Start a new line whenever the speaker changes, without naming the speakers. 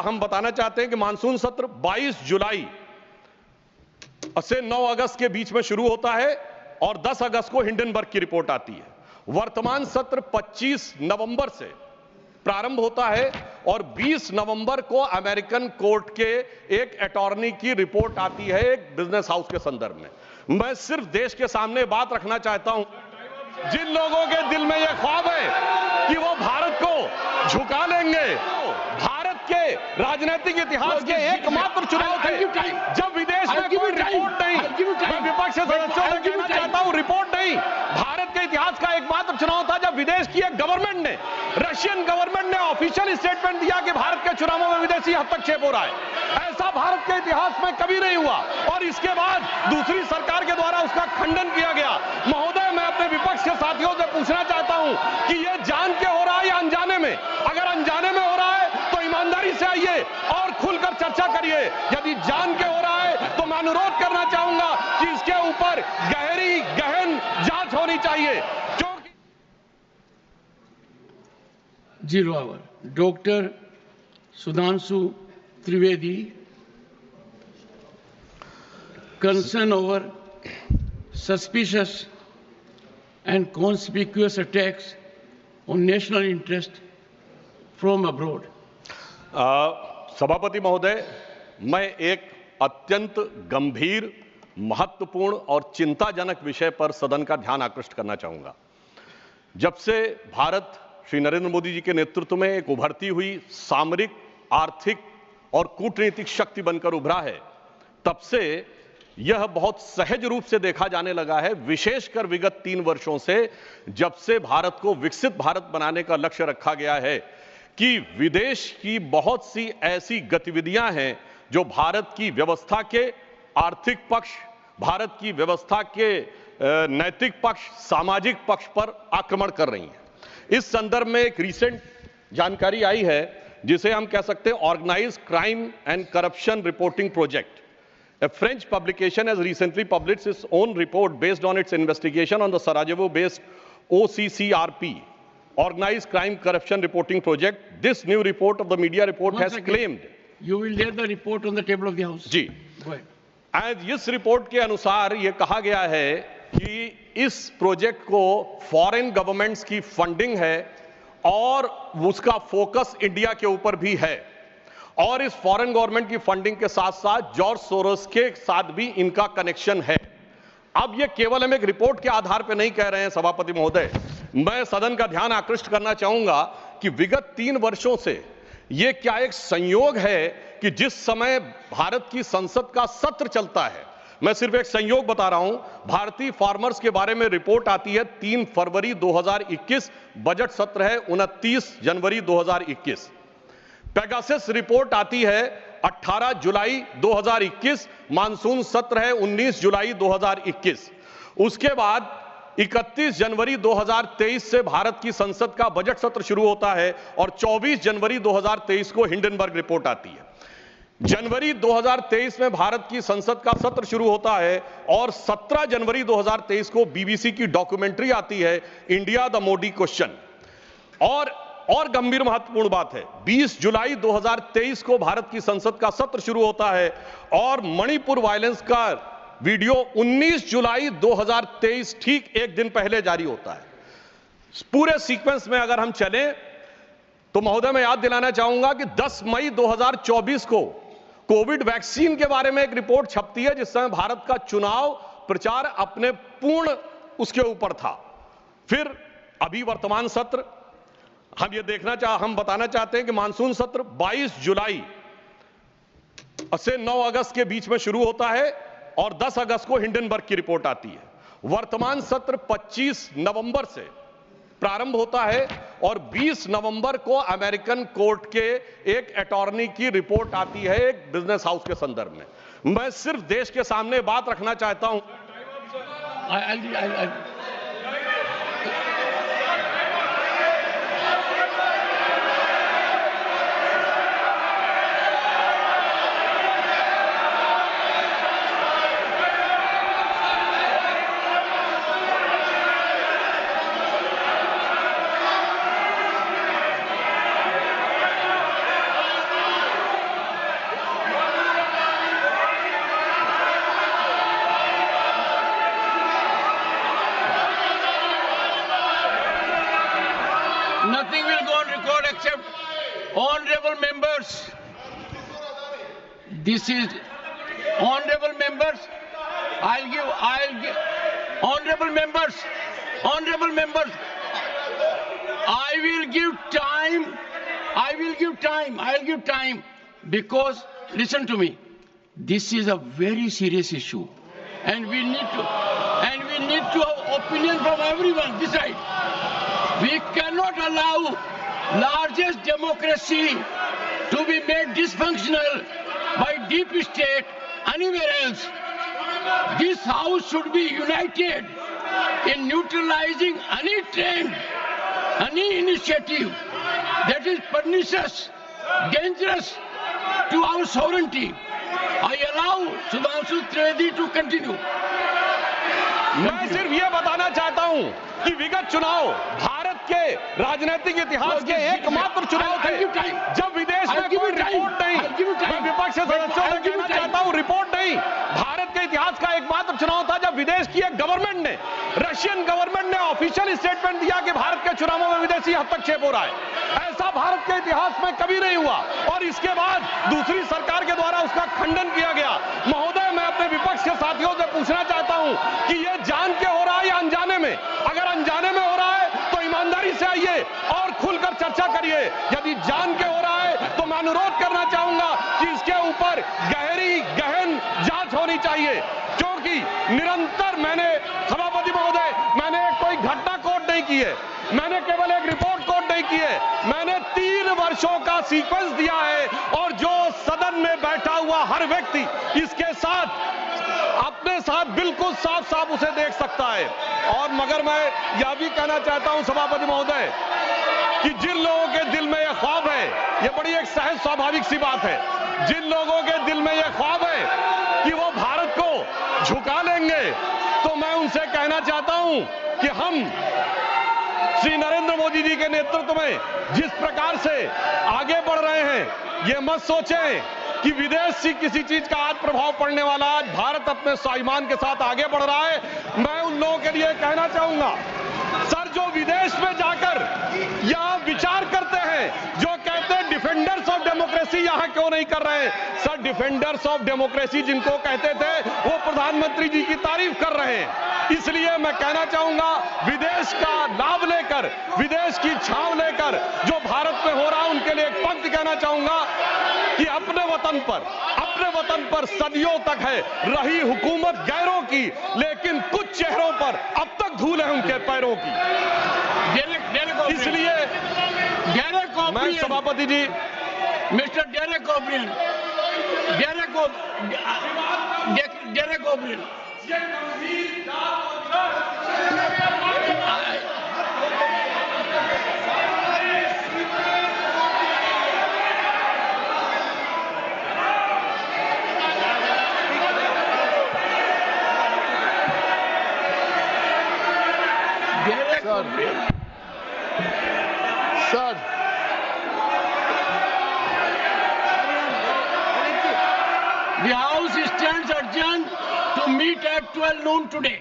हम बताना चाहते हैं कि मानसून सत्र 22 जुलाई से 9 अगस्त के बीच में शुरू होता है और 10 अगस्त को हिंडनबर्ग की रिपोर्ट आती है। वर्तमान सत्र 25 नवंबर से प्रारंभ होता है और 20 नवंबर को अमेरिकन कोर्ट के एक अटॉर्नी की रिपोर्ट आती है एक बिजनेस हाउस के संदर्भ में। मैं सिर्फ देश के सामने बात रखना चाहता हूं, जिन लोगों के दिल में यह ख्वाब है कि वो भारत को झुका लेंगे, भारत के राजनीतिक इतिहास के एकमात्र चुनाव थे जब विदेश में कोई रिपोर्ट नहीं, मैं विपक्ष के सदस्यों से कहना चाहता हूं, रिपोर्ट नहीं, भारत के इतिहास का एकमात्र चुनाव था जब विदेश की एक गवर्नमेंट ने, रशियन गवर्नमेंट ने ऑफिशियल स्टेटमेंट दिया कि भारत के चुनावों में विदेशी हस्तक्षेप हो रहा है। ऐसा भारत के इतिहास में कभी नहीं हुआ और इसके बाद दूसरी सरकार के द्वारा उसका खंडन किया गया। महोदय, मैं अपने विपक्ष के साथियों से पूछना चाहता हूं कि यह जान के हो रहा है या अनजाने में? अगर अनजाने में हो रहा है तो ईमानदारी से आइए और खुलकर चर्चा करिए। यदि जान के हो रहा है तो मैं अनुरोध करना चाहूंगा कि इसके ऊपर गहन जांच होनी चाहिए।
Zero hour. Dr. Sudhanshu Trivedi, concern over suspicious and conspicuous attacks on national interest from abroad.
सभापति महोदय, मैं एक अत्यंत गंभीर, महत्वपूर्ण और चिंताजनक विषय पर सदन का ध्यान आकृष्ट करना चाहूंगा। जब से भारत श्री नरेंद्र मोदी जी के नेतृत्व में एक उभरती हुई सामरिक, आर्थिक और कूटनीतिक शक्ति बनकर उभरा है, तब से यह बहुत सहज रूप से देखा जाने लगा है, विशेषकर विगत 3 वर्षों से, जब से भारत को विकसित भारत बनाने का लक्ष्य रखा गया है, कि विदेश की बहुत सी ऐसी गतिविधियां हैं जो भारत की व्यवस्था के आर्थिक पक्ष, भारत की व्यवस्था के नैतिक पक्ष, सामाजिक पक्ष पर आक्रमण कर रही हैं। इस संदर्भ में एक रीसेंट जानकारी आई है जिसे हम कह सकते हैं organised crime and corruption reporting project. A French publication has recently published its own report based on its investigation on the Sarajevo-based OCCRP, Organized Crime Corruption Reporting Project. This new report of the media report has claimed.
You will lay the report on the table of the House.
जी। And इस report के अनुसार यह कहा गया है कि इस प्रोजेक्ट को फॉरेन गवर्नमेंट्स की फंडिंग है और उसका फोकस इंडिया के ऊपर भी है, और इस फॉरेन गवर्नमेंट की फंडिंग के साथ साथ जॉर्ज सोरोस के साथ भी इनका कनेक्शन है। अब यह केवल हम एक रिपोर्ट के आधार पर नहीं कह रहे हैं सभापति महोदय, मैं सदन का ध्यान आकृष्ट करना चाहूंगा कि विगत 3 वर्षों से यह क्या एक संयोग है कि जिस समय भारत की संसद का सत्र चलता है, मैं सिर्फ एक संयोग बता रहा हूं, भारतीय फार्मर्स के बारे में रिपोर्ट आती है 3 फरवरी 2021, बजट सत्र है 29 जनवरी 2021। पेगासस रिपोर्ट आती है 18 जुलाई 2021, मानसून सत्र है 19 जुलाई 2021। उसके बाद 31 जनवरी 2023 से भारत की संसद का बजट सत्र शुरू होता है और 24 जनवरी 2023 को हिंडनबर्ग रिपोर्ट आती है। जनवरी 2023 में भारत की संसद का सत्र शुरू होता है और 17 जनवरी 2023 को बीबीसी की डॉक्यूमेंट्री आती है, इंडिया द मोदी क्वेश्चन। और गंभीर महत्वपूर्ण बात है, 20 जुलाई 2023 को भारत की संसद का सत्र शुरू होता है और मणिपुर वायलेंस का वीडियो 19 जुलाई 2023 ठीक एक दिन पहले जारी होता है। पूरे सीक्वेंस में अगर हम चलें तो महोदय मैं याद दिलाना चाहूंगा कि 10 मई 2024 को कोविड वैक्सीन के बारे में एक रिपोर्ट छपती है, जिस समय भारत का चुनाव प्रचार अपने पूर्ण उसके ऊपर था। फिर अभी वर्तमान सत्र हम बताना चाहते हैं कि मानसून सत्र 22 जुलाई से 9 अगस्त के बीच में शुरू होता है और 10 अगस्त को हिंडनबर्ग की रिपोर्ट आती है। वर्तमान सत्र 25 नवंबर से प्रारंभ होता है और 20 नवंबर को अमेरिकन कोर्ट के एक अटॉर्नी की रिपोर्ट आती है एक बिजनेस हाउस के संदर्भ में। मैं सिर्फ देश के सामने बात रखना चाहता हूं।
This is, honorable members, honorable members, I will give time, because, listen to me, this is a very serious issue, and we need to have opinion from everyone this side. We cannot allow largest democracy to be made dysfunctional by deep state anywhere else. This house should be united in neutralizing any trend, any initiative that is pernicious, dangerous to our sovereignty. I allow Sudhanshu Trivedi to continue.
मैं सिर्फ ये बताना चाहता हूं कि विगत चुनाव भारत के राजनीतिक इतिहास के एकमात्र चुनाव थे जब विदेश में कोई रिपोर्ट नहीं, मैं विपक्ष के सदस्यों से कहना चाहता हूं, रिपोर्ट नहीं, भारत के इतिहास का एकमात्र चुनाव था जब विदेश की एक गवर्नमेंट ने, रशियन गवर्नमेंट ने ऑफिशियल स्टेटमेंट दिया कि भारत के चुनावों में विदेशी हस्तक्षेप हो रहा है। ऐसा भारत के इतिहास में कभी नहीं हुआ, और इसके बाद दूसरी सरकार के द्वारा उसका खंडन किया गया। महोदय, मैं अपने विपक्ष के साथियों से पूछना चाहता हूं कि ये जान के हो रहा है या अनजाने में? अगर अनजाने में हो रहा है तो ईमानदारी से आइए और खुलकर चर्चा करिए। यदि जान के हो रहा है तो मैं अनुरोध करना चाहूंगा कि इसके ऊपर गहन जांच होनी चाहिए, क्योंकि निरंतर मैंने, सभापति महोदय, मैंने कोई घटना कोट नहीं की है, मैंने केवल एक रिपोर्ट कोट नहीं की है, मैंने 3 वर्षों का सीक्वेंस दिया है, और जो सदन में बैठा हुआ हर व्यक्ति इसके साथ, अपने साथ बिल्कुल साफ साफ उसे देख सकता है। और मगर मैं यह भी कहना चाहता हूं सभापति महोदय कि जिन लोगों के दिल में यह ख्वाब है, यह बड़ी एक सहज स्वाभाविक सी बात है, जिन लोगों के दिल में यह ख्वाब है कि वो भारत को झुका लेंगे, तो मैं उनसे कहना चाहता हूं कि हम श्री नरेंद्र मोदी जी के नेतृत्व में जिस प्रकार से आगे बढ़ रहे हैं, ये मत सोचें कि विदेश से किसी चीज का आज प्रभाव पड़ने वाला। आज भारत अपने स्वाभिमान के साथ आगे बढ़ रहा है। मैं उन लोगों के लिए कहना चाहूंगा, सर, जो विदेश में जाकर यह विचार करते हैं, जो कहते हैं डिफेंडर्स ऑफ डेमोक्रेसी यहां क्यों नहीं कर रहे हैं? सर, डिफेंडर्स ऑफ डेमोक्रेसी जिनको कहते थे वो प्रधानमंत्री जी की तारीफ कर रहे हैं। इसलिए मैं कहना चाहूंगा, विदेश का लाभ लेकर, विदेश की छांव लेकर जो भारत में हो रहा है, उनके लिए एक पंक्ति कहना चाहूंगा कि अपने वतन पर सदियों तक है रही हुकूमत गैरों की, लेकिन कुछ चेहरों पर अब तक धूल है उनके पैरों की। इसलिए मैं सभापति ji,
mister Derek O'Brien,
Sir.
The House stands adjourned to meet at 12 noon today.